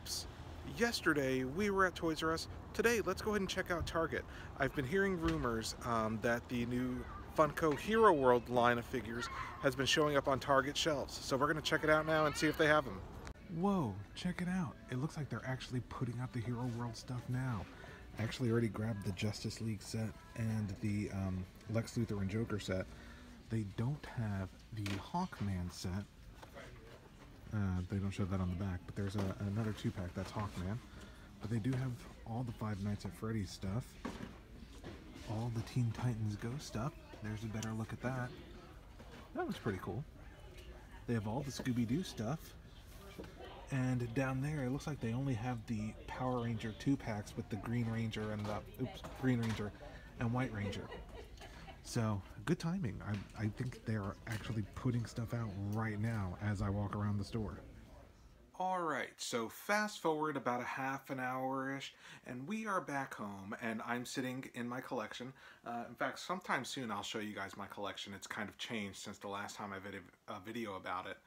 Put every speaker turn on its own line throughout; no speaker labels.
peeps! Yesterday we were at Toys R Us. Today let's go ahead and check out Target. I've been hearing rumors that the new Funko Heroworld line of figures has been showing up on Target shelves. So we're going to check it out now and see if they have them. Whoa, check it out. It looks like they're actually putting out the Heroworld stuff now. I actually already grabbed the Justice League set and the Lex Luthor and Joker set. They don't have the Hawkman set. They don't show that on the back, but there's another 2-pack that's Hawkman. But they do have all the Five Nights at Freddy's stuff, all the Teen Titans Go stuff. There's a better look at that. That was pretty cool. They have all the Scooby-Doo stuff. And down there, it looks like they only have the Power Ranger 2-packs with the Green Ranger and Green Ranger and White Ranger. So, good timing. I think they're actually putting stuff out right now as I walk around the store. Alright, so fast forward about a half an hour-ish, and we are back home, and I'm sitting in my collection. In fact, sometime soon I'll show you guys my collection. It's kind of changed since the last time I did a video about it.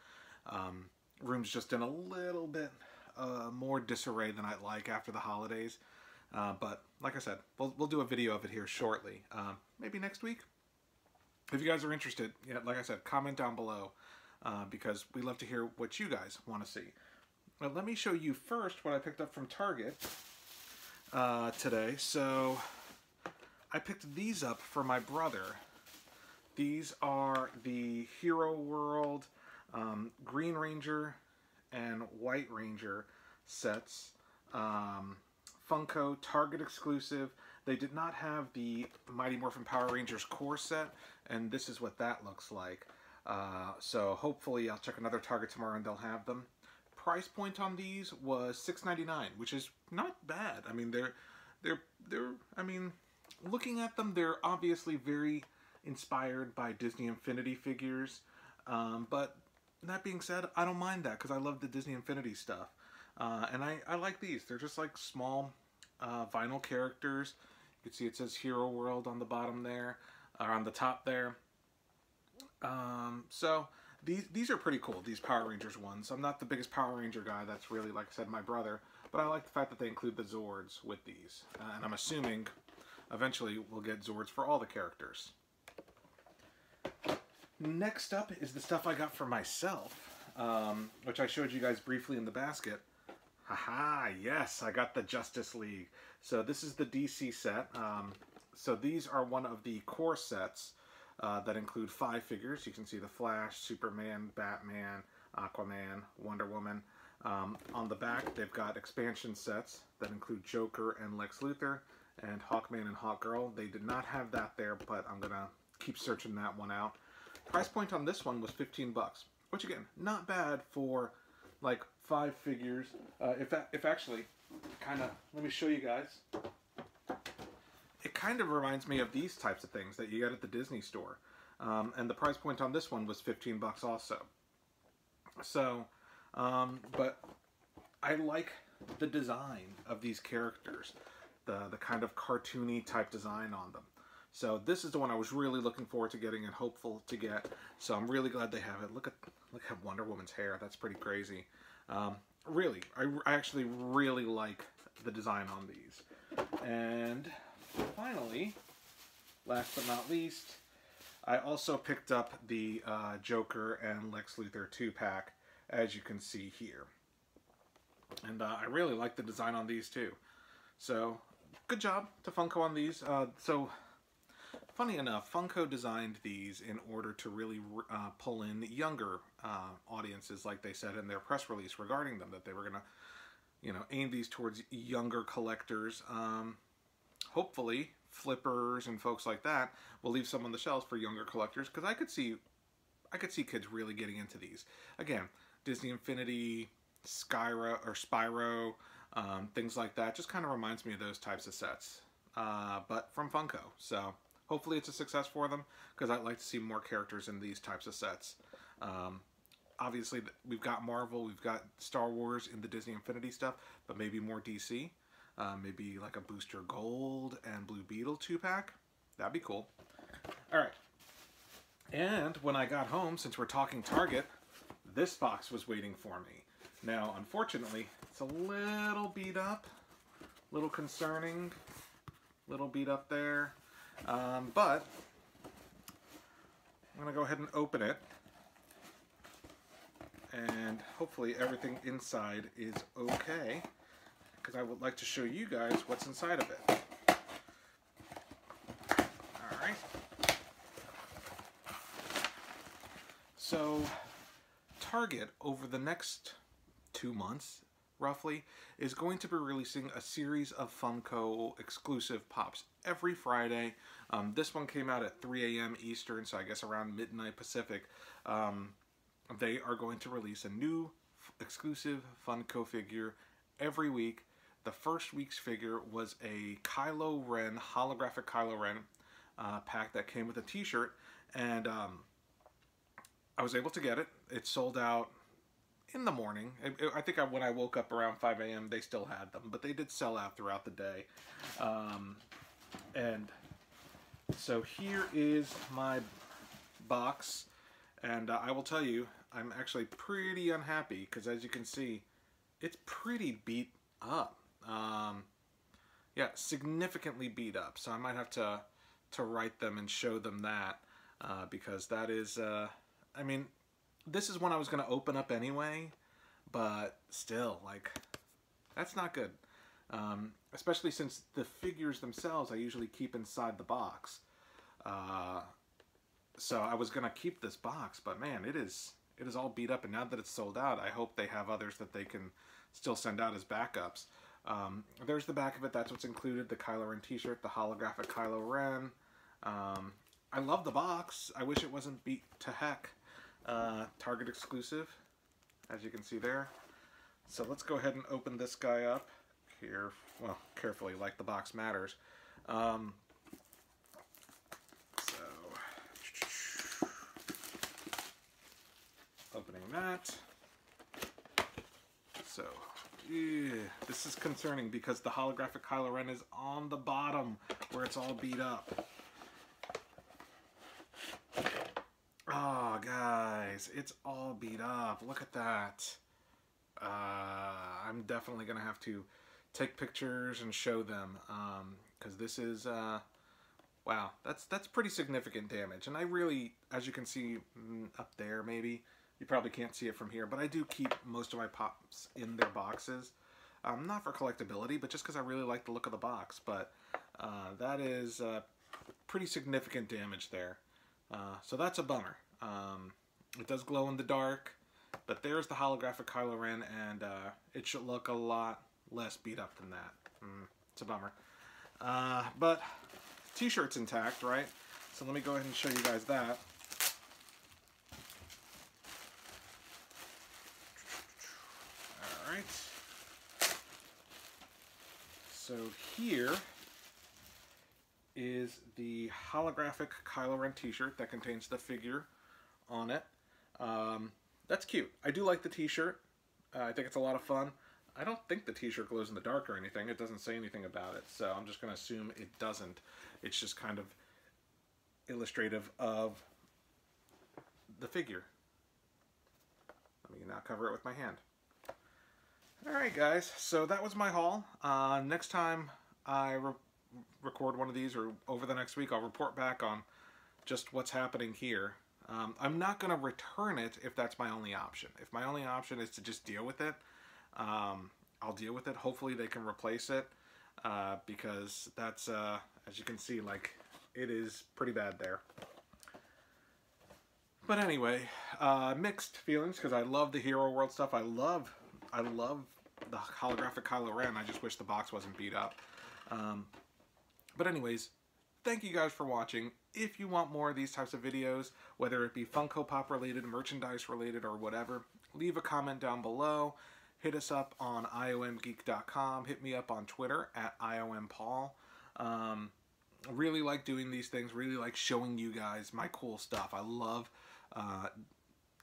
Room's just in a little bit more disarray than I'd like after the holidays. But like I said, we'll do a video of it here shortly. Maybe next week. If you guys are interested, yeah, like I said, comment down below because we love to hear what you guys want to see. Now, let me show you first what I picked up from Target today. So I picked these up for my brother. These are the Heroworld Green Ranger and White Ranger sets. Funko, Target exclusive. They did not have the Mighty Morphin Power Rangers core set, and this is what that looks like. So hopefully I'll check another Target tomorrow and they'll have them. Price point on these was $6.99, which is not bad. I mean, I mean, looking at them, they're obviously very inspired by Disney Infinity figures. But that being said, I don't mind that because I love the Disney Infinity stuff. And I like these. They're just like small vinyl characters. You can see it says Heroworld on the bottom there, or on the top there. So these are pretty cool, these Power Rangers ones. I'm not the biggest Power Ranger guy. That's really, like I said, my brother. But I like the fact that they include the Zords with these. And I'm assuming eventually we'll get Zords for all the characters. Next up is the stuff I got for myself, which I showed you guys briefly in the basket. Haha, yes, I got the Justice League. So this is the DC set. So these are one of the core sets that include 5 figures. You can see the Flash, Superman, Batman, Aquaman, Wonder Woman. On the back, they've got expansion sets that include Joker and Lex Luthor, and Hawkman and Hawkgirl. They did not have that there, but I'm gonna keep searching that one out. Price point on this one was 15 bucks, which again, not bad for like 5 figures. If actually, kind of, let me show you guys. It kind of reminds me of these types of things that you get at the Disney store. And the price point on this one was 15 bucks also. So, but I like the design of these characters, the kind of cartoony type design on them. So this is the one I was really looking forward to getting and hopeful to get. So I'm really glad they have it. Look at Wonder Woman's hair. That's pretty crazy. Really, I actually really like the design on these. And finally, last but not least, I also picked up the Joker and Lex Luthor 2-pack, as you can see here. And I really like the design on these too. So good job to Funko on these. So funny enough, Funko designed these in order to really pull in younger audiences, like they said in their press release regarding them, that they were going to, you know, aim these towards younger collectors. Hopefully, flippers and folks like that will leave some on the shelves for younger collectors, because I could see kids really getting into these. Again, Disney Infinity, Spyro, things like that. Just kind of reminds me of those types of sets, but from Funko. So hopefully it's a success for them, because I'd like to see more characters in these types of sets. Obviously, we've got Marvel, we've got Star Wars in the Disney Infinity stuff, but maybe more DC. Maybe like a Booster Gold and Blue Beetle 2-pack. That'd be cool. Alright. And when I got home, since we're talking Target, this box was waiting for me. Now, unfortunately, it's a little beat up, little concerning, little beat up there, but I'm going to go ahead and open it, and hopefully everything inside is okay, because I would like to show you guys what's inside of it. Alright. So, Target, over the next 2 months, roughly, is going to be releasing a series of Funko exclusive pops every Friday. This one came out at 3 a.m. Eastern, so I guess around midnight Pacific. They are going to release a new exclusive Funko figure every week. The first week's figure was a Kylo Ren, holographic Kylo Ren pack that came with a t-shirt, and I was able to get it. It sold out in the morning. I think when I woke up around 5 a.m. they still had them, but they did sell out throughout the day. And so here is my box, and I will tell you, I'm actually pretty unhappy because, as you can see, it's pretty beat up. Yeah, significantly beat up. So I might have to write them and show them that, because that is, I mean, this is one I was going to open up anyway, but still, like, that's not good. Especially since the figures themselves I usually keep inside the box. So I was going to keep this box, but man, it is all beat up, and now that it's sold out, I hope they have others that they can still send out as backups. There's the back of it. That's what's included: the Kylo Ren t-shirt, the holographic Kylo Ren. I love the box. I wish it wasn't beat to heck. Target exclusive, as you can see there. So let's go ahead and open this guy up here. Well, carefully, like the box matters. Opening that. So, this is concerning because the holographic Kylo Ren is on the bottom where it's all beat up. Oh, guys, it's all beat up. Look at that. I'm definitely going to have to take pictures and show them, because this is, wow, that's pretty significant damage. And I really, as you can see up there maybe, you probably can't see it from here, but I do keep most of my pops in their boxes. Not for collectability, but just because I really like the look of the box. But that is pretty significant damage there. So that's a bummer. It does glow in the dark, but there's the holographic Kylo Ren, and it should look a lot less beat up than that. It's a bummer. But t-shirt's intact, right? So let me go ahead and show you guys that. Alright. So here is the holographic Kylo Ren t-shirt that contains the figure on it. That's cute. I do like the t-shirt. I think it's a lot of fun. I don't think the t-shirt glows in the dark or anything. It doesn't say anything about it, so I'm just going to assume it doesn't. It's just kind of illustrative of the figure. Let me now cover it with my hand. Alright guys, so that was my haul. Next time I record one of these, or over the next week, I'll report back on just what's happening here. I'm not going to return it if that's my only option. If my only option is to just deal with it, I'll deal with it. Hopefully they can replace it, because that's, as you can see, like, it is pretty bad there. But anyway, mixed feelings, because I love the Heroworld stuff. I love the holographic Kylo Ren. I just wish the box wasn't beat up. But anyways, thank you guys for watching. If you want more of these types of videos, whether it be Funko Pop related, merchandise related, or whatever, leave a comment down below. Hit us up on iomgeek.com. Hit me up on Twitter at iompaul. Really like doing these things. Really like showing you guys my cool stuff. I love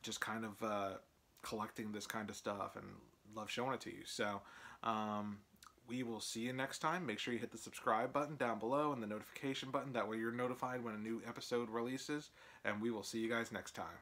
just kind of collecting this kind of stuff, and love showing it to you. So we will see you next time. Make sure you hit the subscribe button down below and the notification button. That way you're notified when a new episode releases. And we will see you guys next time.